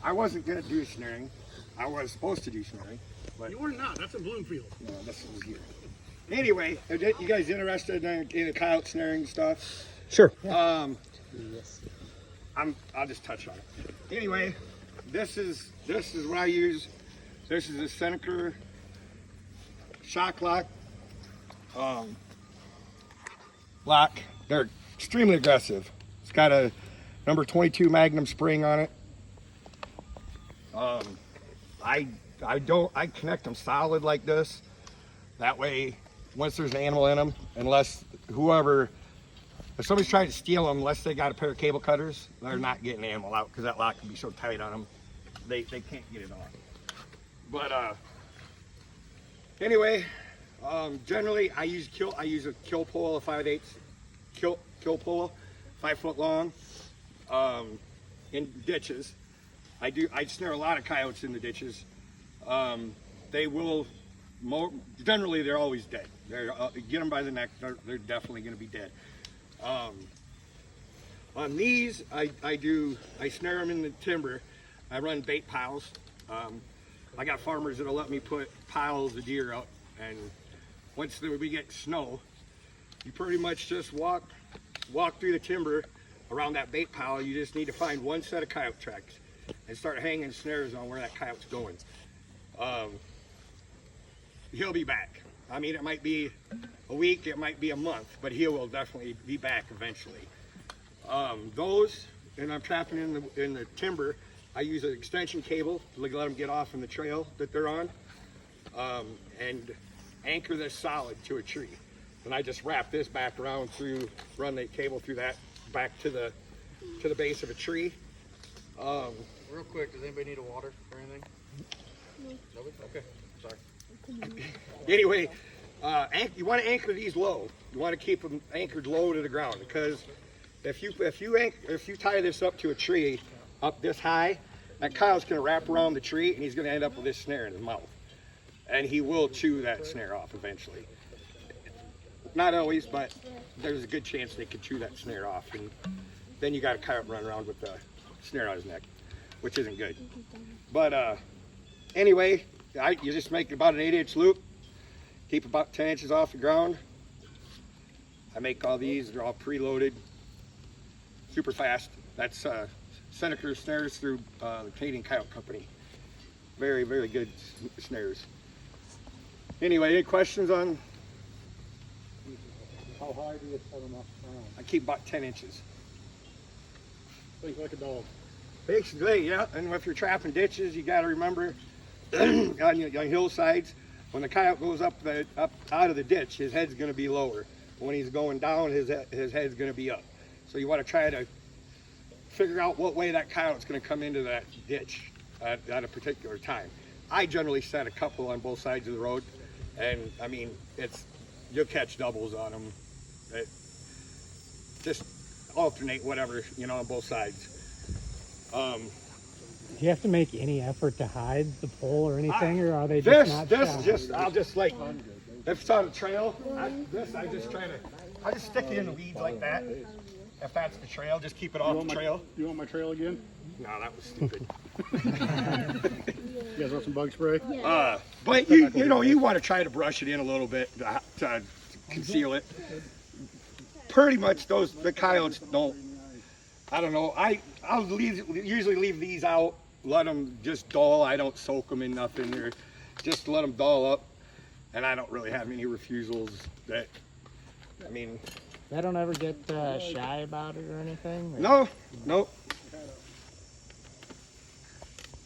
I wasn't gonna do snaring. I was supposed to do snaring, but You were not. That's in Bloomfield. no, this was here. Anyway, are you guys interested in the coyote snaring stuff? Sure. Yes. I'll just touch on it. Anyway, this is what I use. This is a Seneca shock lock. Lock. They're extremely aggressive. It's got a number 22 Magnum spring on it. I connect them solid like this. That way, once there's an animal in them, unless if somebody's trying to steal them, unless they got a pair of cable cutters, they're not getting the animal out because that lock can be so tight on them, they can't get it off. But anyway, generally I use a kill pole, a 5/8 kill pole, 5 foot long, in ditches. I snare a lot of coyotes in the ditches. Generally they're always dead. Get them by the neck, they're definitely going to be dead. On these, I snare them in the timber. I run bait piles. I got farmers that'll let me put piles of deer out, and once we get snow, you pretty much just walk through the timber around that bait pile. You just need to find one set of coyote tracks and start hanging snares on where that coyote's going. He'll be back. I mean, it might be a week, it might be a month, but he will definitely be back eventually. And I'm trapping in the timber. I use an extension cable to let them get off in the trail that they're on, and anchor this solid to a tree. And I just wrap this back around run the cable through that back to the base of a tree. Real quick, does anybody need a water or anything? No. Okay. Sorry. Anyway, you want to anchor these low. You want to keep them anchored low to the ground, because if you tie this up to a tree up this high, that coyote's going to wrap around the tree and he's going to end up with this snare in his mouth, and he will chew that snare off eventually. Not always, but there's a good chance they could chew that snare off, and then you got a coyote running around with the snare on his neck, which isn't good. But anyway, you just make about an 8-inch loop, keep about 10 inches off the ground. I make all these, they're all preloaded, super fast. That's Seneca snares through the Canadian Coyote Company. Very, very good snares. Anyway, any questions on? How high do you set them off the ground? I keep about 10 inches. Think like a dog. Basically, yeah. And if you're trapping ditches, you got to remember on hillsides, when the coyote goes up out of the ditch, his head's going to be lower. When he's going down, his head's going to be up. So you want to try to figure out what way that coyote's going to come into that ditch at a particular time. I generally set a couple on both sides of the road, and I mean, you'll catch doubles on them. Just alternate whatever, on both sides. Do you have to make any effort to hide the pole or anything, or are they just not shot? I'll just like, if it's on the trail, I just stick it in the weeds like that. If that's the trail, just keep it off the trail. You want my trail again? No, that was stupid. You guys want some bug spray? But you want to try to brush it in a little bit to conceal it. Pretty much the coyotes don't. I don't know. I'll usually leave these out, let them just dull. I don't soak them in nothing, or just let them dull up. And I don't really have any refusals. They don't ever get shy about it or anything? No.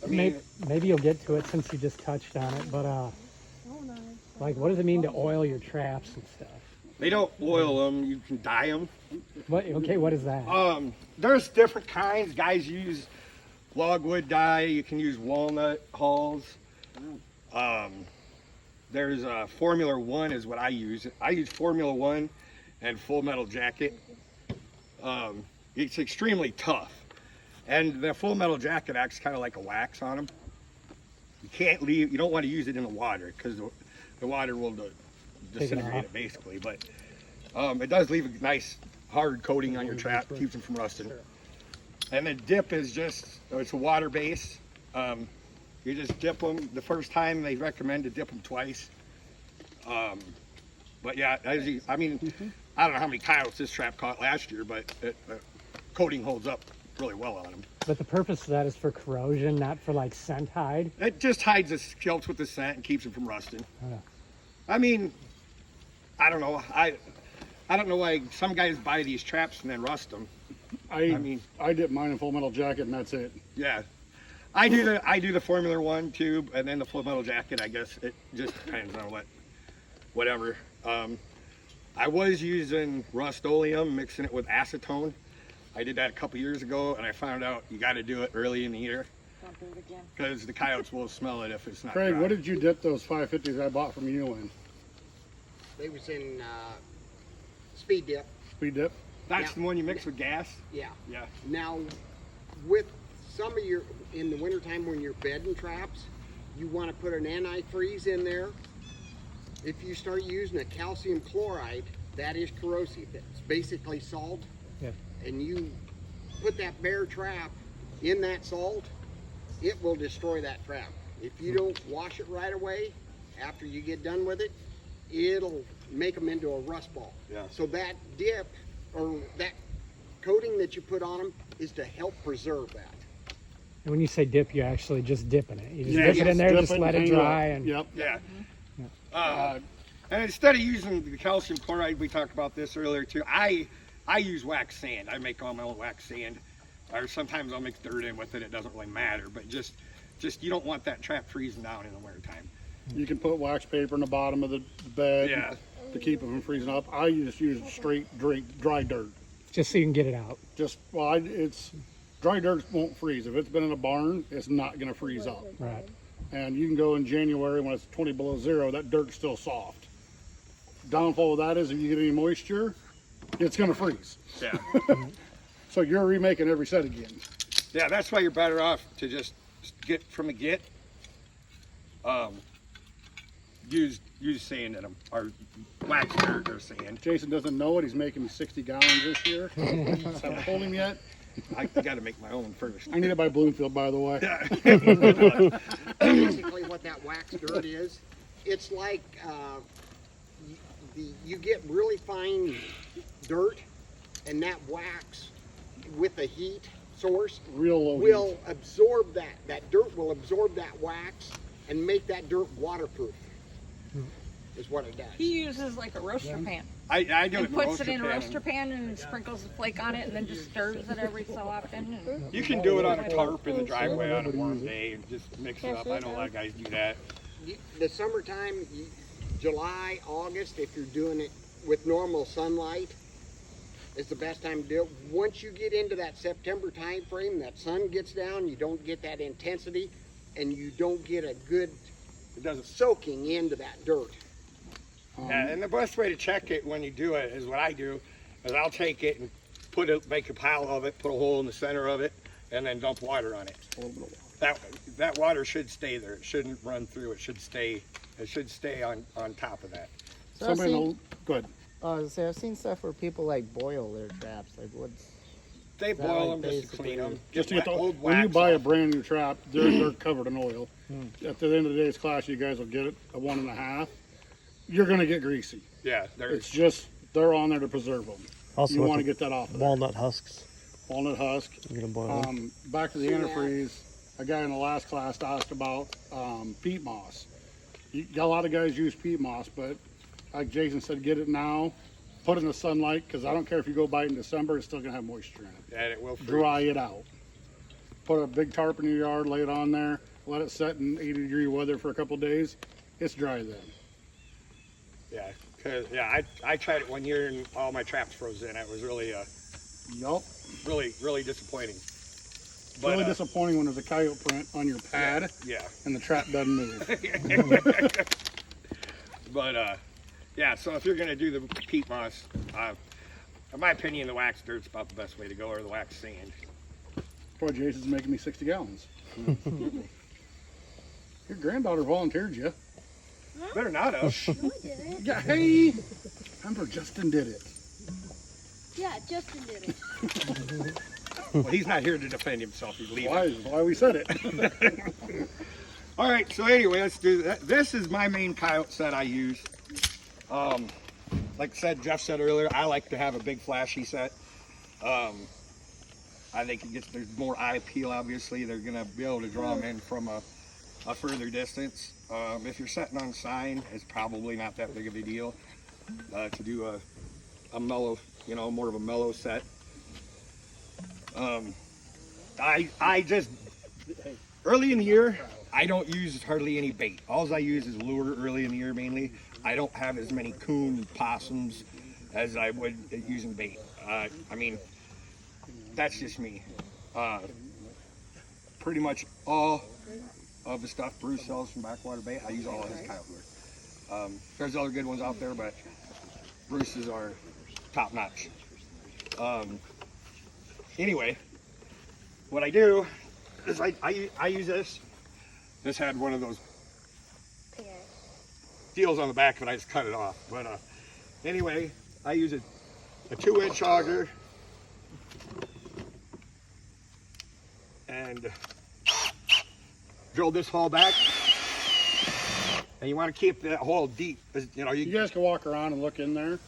Maybe you'll get to it since you just touched on it, but like, what does it mean to oil your traps and stuff? They don't oil them. You can dye them. What is that? There's different kinds. Guys use logwood dye. You can use walnut hulls. There's Formula 1 is what I use. I use Formula 1 and Full Metal Jacket. It's extremely tough. And the Full Metal Jacket acts kind of like a wax on them. You don't want to use it in the water, because the water will disintegrate it basically. But it does leave a nice hard coating on your trap, keeps them from rusting. And the dip is it's a water base, You just dip them. The first time they recommend to dip them twice. But yeah, I mean, I don't know how many coyotes this trap caught last year, but coating holds up really well on them. But the purpose of that is for corrosion, not for like scent hide. It just hides the scalps with the scent and keeps them from rusting. Oh. I mean, I don't know. I don't know why some guys buy these traps and then rust them. I dip mine in Full Metal Jacket and that's it. Yeah, I do the Formula One tube and then the Full Metal Jacket. I guess it just depends on whatever. I was using Rust-Oleum, mixing it with acetone. I did that a couple years ago, and I found out you got to do it early in the year because the coyotes will smell it if it's not Craig, dry. what did you dip those 550s I bought from you in? They was in speed dip. Speed dip? That's the one you mix with gas? Yeah. Yeah. Now, with some of your, in the wintertime when you're bedding traps, you want to put an antifreeze in there. If you start using a calcium chloride, that is corrosive. It's basically salt. Yeah. And you put that bear trap in that salt, it will destroy that trap. If you don't wash it right away, after you get done with it, it'll make them into a rust ball. Yeah. So that dip, or that coating that you put on them, is to help preserve that. And when you say dip, you're actually just dipping it. You just Yeah, dip it in there, Dip just it, let it hang dry, up. and Yep. Yeah. And instead of using the calcium chloride, we talked about this earlier too, I use wax sand. I make all my own wax sand. Or sometimes I'll mix dirt in with it. It doesn't really matter. But just you don't want that trap freezing down in the wintertime. You can put wax paper in the bottom of the bed Yeah. to keep it from freezing up. I just use straight dry dirt. just so you can get it out. It's dry dirt won't freeze. If it's been in a barn, it's not going to freeze up. Right. And you can go in January when it's 20 below zero, that dirt's still soft. Downfall of that is if you get any moisture, it's going to freeze. Yeah. So you're remaking every set again. Yeah, that's why you're better off to just get from the get. Use sand in them, or wax dirt or sand. Jason doesn't know it. He's making me 60 gallons this year. Haven't told him yet. I got to make my own first. I need it by Bloomfield, by the way. Basically what that wax dirt is, it's like you get really fine dirt, and that wax with the heat source Real low will heat. absorb that. That dirt will absorb that wax and make that dirt waterproof. Is what it does. He uses like a roaster pan I do it and puts roaster it in a pan. roaster pan and sprinkles the flake on it and then just stirs it every so often. And You can do it on a tarp in the driveway on a warm day and just mix it up. I know a lot of guys do that. The summertime, July, August, if you're doing it with normal sunlight, is the best time to do it. Once you get into that September time frame, that sun gets down, you don't get that intensity, and you don't get a good It doesn't. soaking into that dirt. Yeah, and the best way to check it when you do it is what I do, is I'll take it and make a pile of it, put a hole in the center of it, and then dump water on it. That water should stay there. It shouldn't run through. It should stay on top of that. So I've Somebody seen, will, go ahead. I've seen stuff where people like boil their traps. Like what's They that boil like them just to clean them. Just to get the, old when you wax buy a off. brand new trap, they're covered in oil. At the end of today's class, you guys will get it a 1.5. You're going to get greasy. Yeah, It's just, they're on there to preserve them. Also, You with want to the get that off of there. walnut husks. Walnut husk. You're gonna boil them. Back to the antifreeze, a guy in the last class asked about peat moss. A lot of guys use peat moss, but like Jason said, get it now, put it in the sunlight, because I don't care if you go buy it in December, it's still going to have moisture in it. and it will freeze. Dry it out. Put a big tarp in your yard, lay it on there, let it set in 80-degree weather for a couple days. It's dry then. Yeah, cause I tried it one year and all my traps froze in. It was really Yup. really disappointing. It's But, really disappointing when there's a coyote print on your pad Yeah, and the trap doesn't move. but yeah. So if you're gonna do the peat moss, in my opinion, the wax dirt's about the best way to go, or the wax sand. Boy, Jason's making me 60 gallons. Your granddaughter volunteered you. Better not have. No, I didn't. Yeah, hey! Remember, Justin did it. Yeah, Justin did it. Well, he's not here to defend himself. He's leaving. Why we said it. All right, so anyway, let's do that. This is my main coyote set I use. Like I said, Jeff said earlier, I like to have a big flashy set. I think there's more eye appeal, obviously. They're gonna be able to draw them in from a further distance. If you're setting on sign, it's probably not that big of a deal to do a mellow, more of a mellow set. I just, early in the year, I don't use hardly any bait. All I use is lure early in the year mainly. I don't have as many coon and possums as I would using bait. I mean, that's just me. Pretty much all of the stuff Bruce sells from Backwater Bait, I use all of his coyote lure. There's other good ones out there, but Bruce's are top notch. Anyway, what I do is I use this. This had one of those deals on the back, but I just cut it off. But anyway, I use a 2-inch auger and drill this hole back. And you want to keep that hole deep. You guys can walk around and look in there.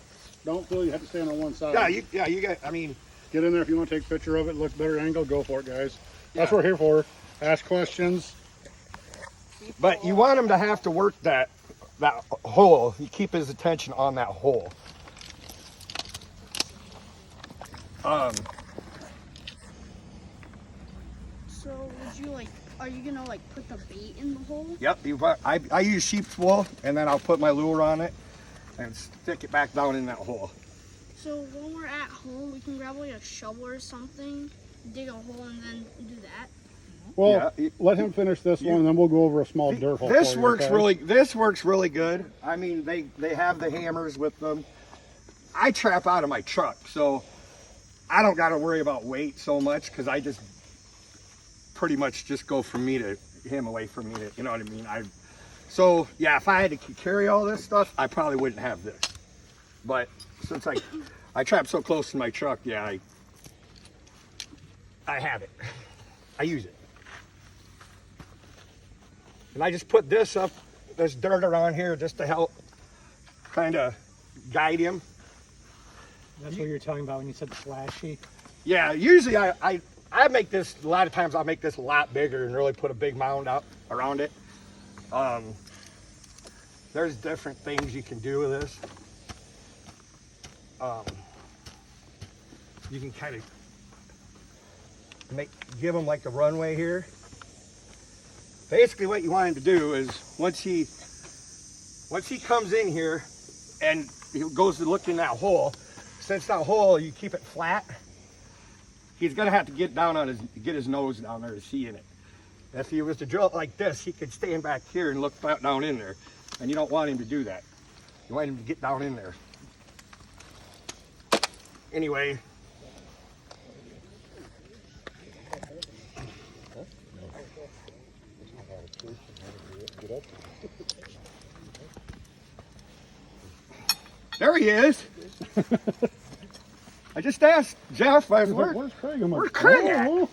Don't feel you have to stand on one side. You got. I mean, get in there if you want to take a picture of it. Looks better angle. Go for it, guys. That's what we're here for. Ask questions. But you want him to have to work that hole. You keep his attention on that hole. So would you are you gonna put the bait in the hole? Yep. I use sheep's wool, and then I'll put my lure on it and stick it back down in that hole. So when we're at home, we can grab a shovel or something, dig a hole, and then do that. Well, let him finish this one, and then we'll go over a small dirt hole. This works really good. I mean, they have the hammers with them. I trap out of my truck, so I don't got to worry about weight so much because I just pretty much just go from me to him, away from me to, you know what I mean? So yeah, if I had to carry all this stuff, I probably wouldn't have this. But since I trap so close to my truck, yeah, I have it. I use it. And I just put this dirt around here just to help kind of guide him. That's what you're talking about when you said flashy? Yeah, usually I make this, a lot of times I'll make this a lot bigger and really put a big mound up around it. There's different things you can do with this. You can kind of give him like a runway here. Basically what you want him to do is once he comes in here and he goes to look in that hole, since that hole you keep it flat, he's gonna have to get his nose down there to see in it. If he was to drill it like this, he could stand back here and look down in there, and you don't want him to do that. You want him to get down in there. Anyway. There he is. I just asked Jeff, where's Craig? Where's Craig at?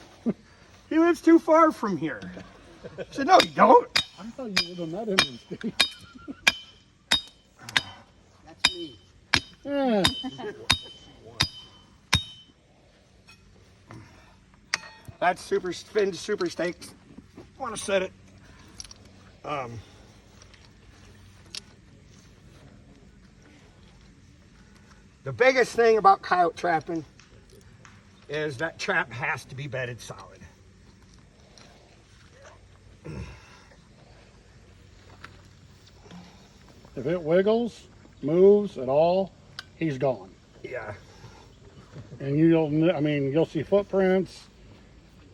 He lives too far from here. I said, no, you don't. I thought you lived on that end of the state. That's me. Yeah. That's super steaks. I want to set it. The biggest thing about coyote trapping is that trap has to be bedded solid. If it wiggles, moves at all, he's gone. Yeah. And you'll see footprints,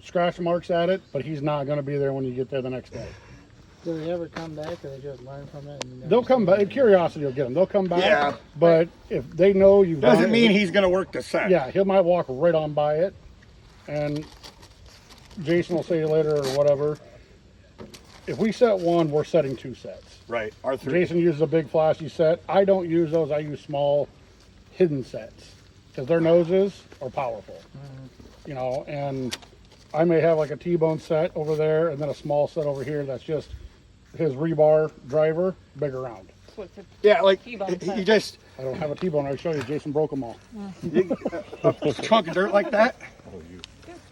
scratch marks at it, but he's not going to be there when you get there the next day. Do they ever come back, or they just learn from it? And They'll come back. Curiosity will get them. They'll come back. Yeah. But if they know you've done Doesn't it, mean he's going to work the set. Yeah, he might walk right on by it, and Jason will say later or whatever. If we set one, we're setting 2 sets. Right. Arthur. Jason uses a big flashy set. I don't use those. I use small hidden sets because their noses are powerful. you know, and I may have like a T-bone set over there and then a small set over here that's just his rebar driver, big around. So it's a Yeah, like T-bone you set. just I don't have a T-bone. I'll show you. Jason broke them all. a chunk of dirt like that,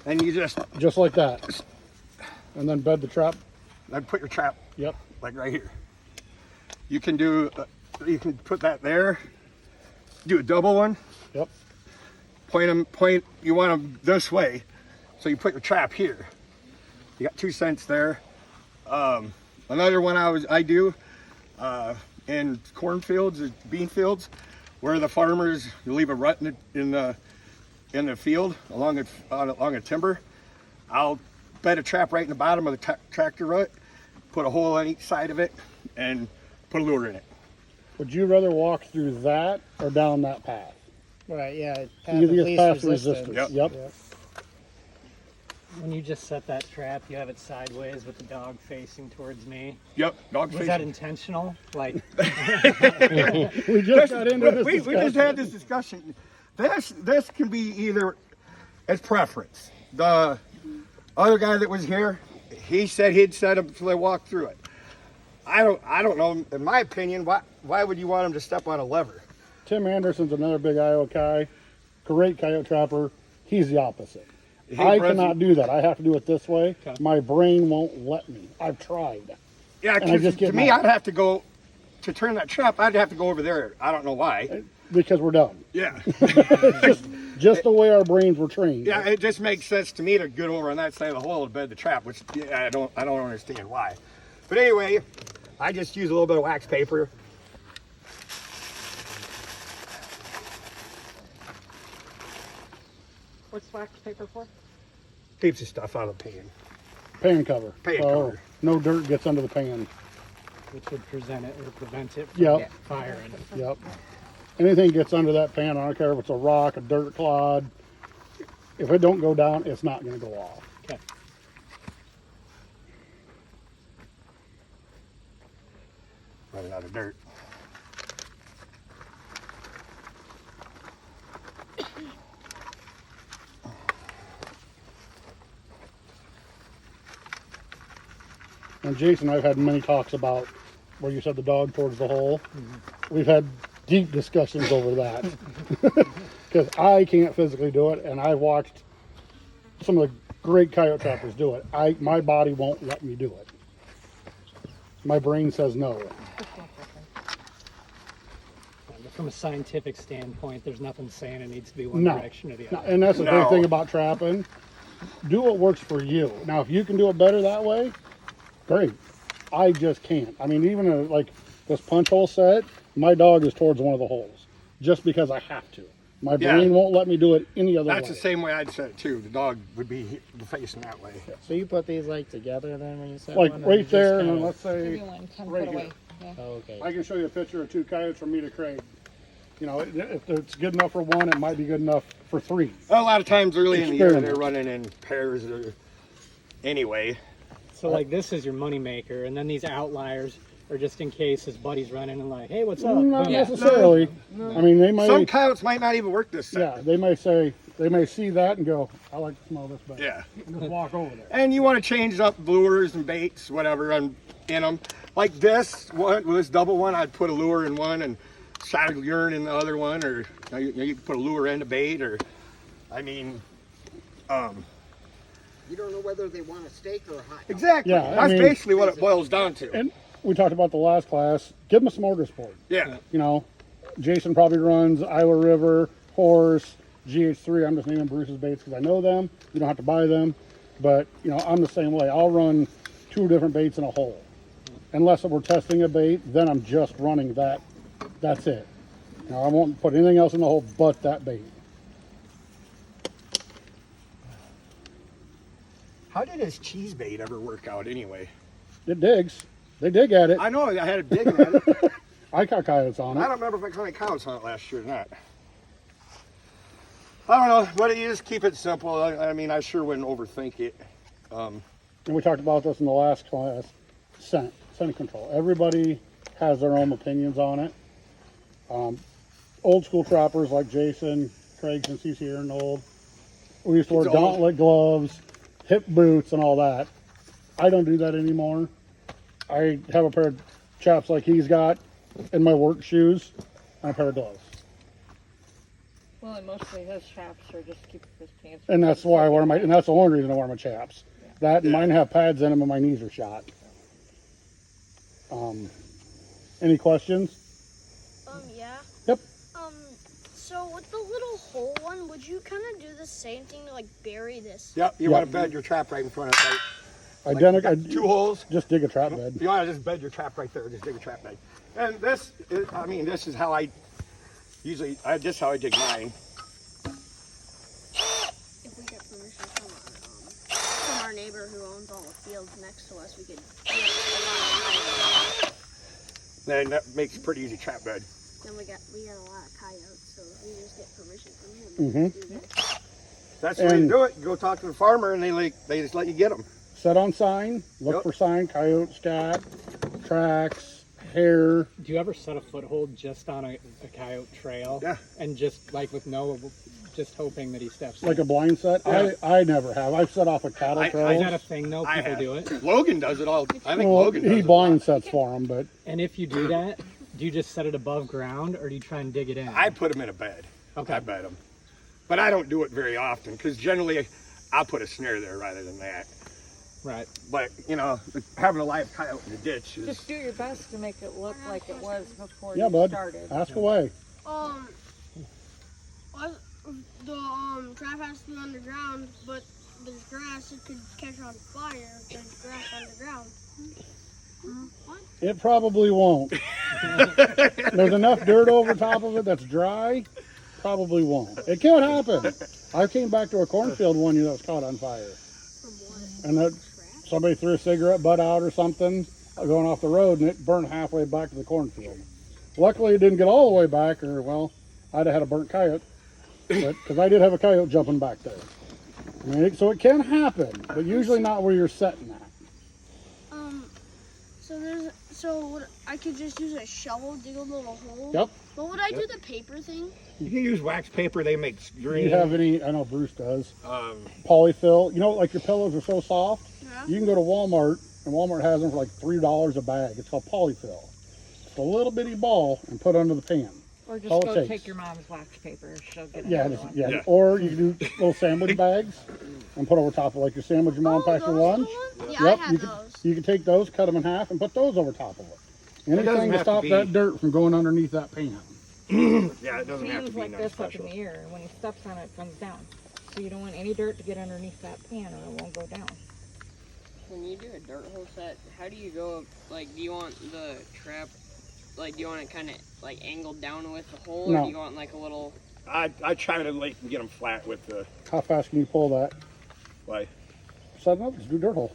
and you just Just like that. And then bed the trap. then put your trap Yep. like right here. You can do, you can put that there. Do a double one. Yep. Point. You want them this way, so you put your trap here. You got 2 cents there. Another one I do in cornfields or bean fields, where the farmers leave a rut in the field along a timber. I'll bed a trap right in the bottom of the tractor rut, put a hole on each side of it, and put a lure in it. Would you rather walk through that or down that path? Right, yeah. Path You of get least past resistance. resistance. Yep. Yep. When you just set that trap, you have it sideways with the dog facing towards me. Yep, dog Was face. that intentional? Like, We just got into this we just had this discussion. This can be either, it's preference. The other guy that was here, he said he'd set him so they walk through it. I don't know. In my opinion, why would you want him to step on a lever? Tim Anderson's another big Iowa guy, great coyote trapper. He's the opposite. He I runs- cannot do that. I have to do it this way. Okay. My brain won't let me. I've tried. Yeah, And I 'cause just to get me, mad. I'd have to go to turn that trap. I'd have to go over there. I don't know why. Because we're done. Yeah, Just the way our brains were trained. yeah. It just makes sense to me to get over on that side of the hole and bed the trap, which I don't understand why. But anyway, I just use a little bit of wax paper. What's wax paper for? Keeps the stuff out of the pan. Pan cover. Pan so cover. no dirt gets under the pan. which would present it or prevent it from Yep. firing. Yep. Anything gets under that pan, I don't care if it's a rock, a dirt clod. If it don't go down, it's not going to go off. Okay. Running out of dirt. And Jason, I've had many talks about where you said the dog towards the hole. We've had deep discussions over that because I can't physically do it, and I've watched some of the great coyote trappers do it. My body won't let me do it. My brain says no. But from a scientific standpoint, there's nothing saying it needs to be one No. direction or the No, other. and that's the No. big thing about trapping. Do what works for you. Now, if you can do it better that way, great. I just can't. I mean, even like this punch hole set, my dog is towards one of the holes just because I have to. My Yeah. brain won't let me do it any other way. That's the same way I'd set it too. The dog would be facing that way. So you put these like together then when you set Like one? or you right just there, and kinda- then let's say Maybe one 10 right foot here. away. Yeah. Oh, okay. I can show you a picture of 2 coyotes from me to Craig. You know, if it's good enough for one, it might be good enough for 3. A lot of times early in the year, Experiment. they're running in pairs or anyway. So like this is your money maker, and then these outliers are just in case his buddy's running and like, hey, what's up? Not Boom. necessarily. I mean, they might. Some coyotes might not even work this set. Yeah, they may see that and go, I like to smell this better. Yeah. And just walk over there. And you want to change up lures and baits, whatever, in them. Like this one, with this double one, I'd put a lure in one and shot a urine in the other one, or you can put a lure and a bait, or I mean, You don't know whether they want a steak or a hot dog. exactly. Yeah, I That's mean- basically what it boils down to. And we talked about the last class. Give them a smorgasbord. Yeah. You know, Jason probably runs Iowa River, Horse, GH3. I'm just naming Bruce's baits because I know them. You don't have to buy them. But, you know, I'm the same way. I'll run 2 different baits in a hole. Unless we're testing a bait, then I'm just running that. That's it. You know, I won't put anything else in the hole but that bait. How did his cheese bait ever work out anyway? It digs. They dig at it. I know I had a dig at it. I caught coyotes on I it. don't remember if I caught any coyotes on it last year or not. I don't know, but you just keep it simple. I mean, I sure wouldn't overthink it. And we talked about this in the last class. Scent control. Everybody has their own opinions on it. Old school trappers like Jason, Craig, since he's here and old, We used to wear It's old. gauntlet gloves, hip boots, and all that. I don't do that anymore. I have a pair of chaps like he's got, and my work shoes, and a pair of gloves. Well, and mostly his chaps are just keep his pants. And that's why I wear my, and that's the only reason I wear my chaps. That and mine have pads in them, and my knees are shot. Any questions? Yeah. Yep. So with the little hole one, would you kind of do the same thing to like bury this? Yep, you Yeah. want to bed your trap right in front of it. Right? Identical. Got 2 holes. Just dig a trap bed. You want to just bed your trap right there. Just dig a trap bed. And this, is, I mean, this is how I usually. This is how I dig mine. If we get permission from our neighbor who owns all the fields next to us, we could get a lot of Then that makes a pretty easy trap bed. Then we got a lot of coyotes, so if we just get permission from him, we can do that. That's the way to And- do it. You go talk to the farmer, and they just let you get them. Set on sign. Look Yep. for sign. Coyote, scat, tracks, hair. Do you ever set a foothold just on a coyote trail? Yeah. And just like with no, just hoping that he steps Like in? a blind set. Yeah. I never have. I've set off a cattle I- Is trail. that a thing though? I People have. do it. Logan does it all. I think Well, Logan does he it a blind lot. sets for him, but And if you do that, do you just set it above ground or do you try and dig it in? I put them in a bed. Okay. I bed them, but I don't do it very often because generally I'll put a snare there rather than that. Right. But you know, having a live coyote in the ditch is. Just do your best to make it look like it was before yeah, you bud. started. Ask away. The trap has to be underground, but there's grass. It could catch on fire if there's grass underground. It probably won't. There's enough dirt over top of it that's dry. Probably won't. It can happen. I came back to a cornfield one year that was caught on fire, From what? and that somebody threw a cigarette butt out or something going off the road, and it burned halfway back to the cornfield. Luckily, it didn't get all the way back, or well, I'd have had a burnt coyote. Because I did have a coyote jumping back there. I mean, so it can happen, but usually not where you're setting at. I could just use a shovel, dig a little hole. Yep. But would I do the paper thing? You can use wax paper. They make Do green. you have any? I know Bruce does. Um, Polyfill. You know, like your pillows are so soft. Yeah. You can go to Walmart, and Walmart has them for like $3 a bag. It's called Polyfill. It's a little bitty ball and put under the pan. Or just all it go takes. take your mom's wax paper. She'll get Yeah, another just, one. yeah. Yeah. Or you can do little sandwich bags and put over top of like your sandwich your mom Oh, packs your those are the lunch. ones? Yeah, Yep, I have you those. you can take those, cut them in half, and put those over top of it. doesn't Anything to have to stop be- that dirt from going underneath that pan. yeah, it doesn't have to Pan's be like nothing this up special. in the air, and when he steps on it, it comes down. So you don't want any dirt to get underneath that pan, or it won't go down. When you do a dirt hole set, how do you go, like, do you want the trap, like, do you want it kind of, like, angled down with the hole, or No. do you want, like, a little, I try to like get them flat with the How fast can you pull that? like. Set them up, just do dirt hole.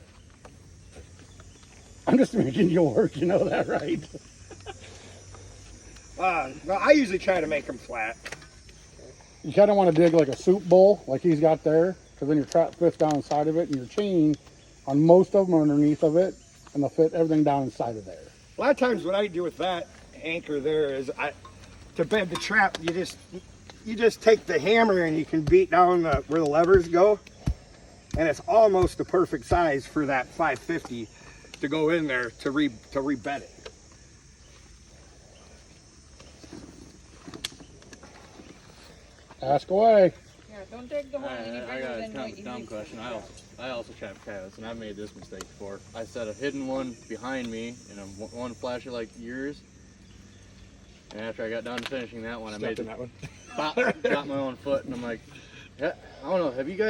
I'm just making you work, you know that, right? No, I usually try to make them flat. You kind of want to dig like a soup bowl, like he's got there, because then your trap fits down inside of it, and your chain on most of them are underneath of it, and they'll fit everything down inside of there. A lot of times what I do with that anchor there is to bed the trap, you just take the hammer and you can beat down where the levers go, and it's almost the perfect size for that 550 to go in there to rebed it. Ask away. Yeah, don't dig the hole any I bigger got a than what you dumb need. question. I also trap coyotes, and I've made this mistake before. I set a hidden one behind me, and one flasher like yours. And after I got done finishing that one, I made in that one. pop, got my own foot, and I'm like, yeah, I don't know. Have you guys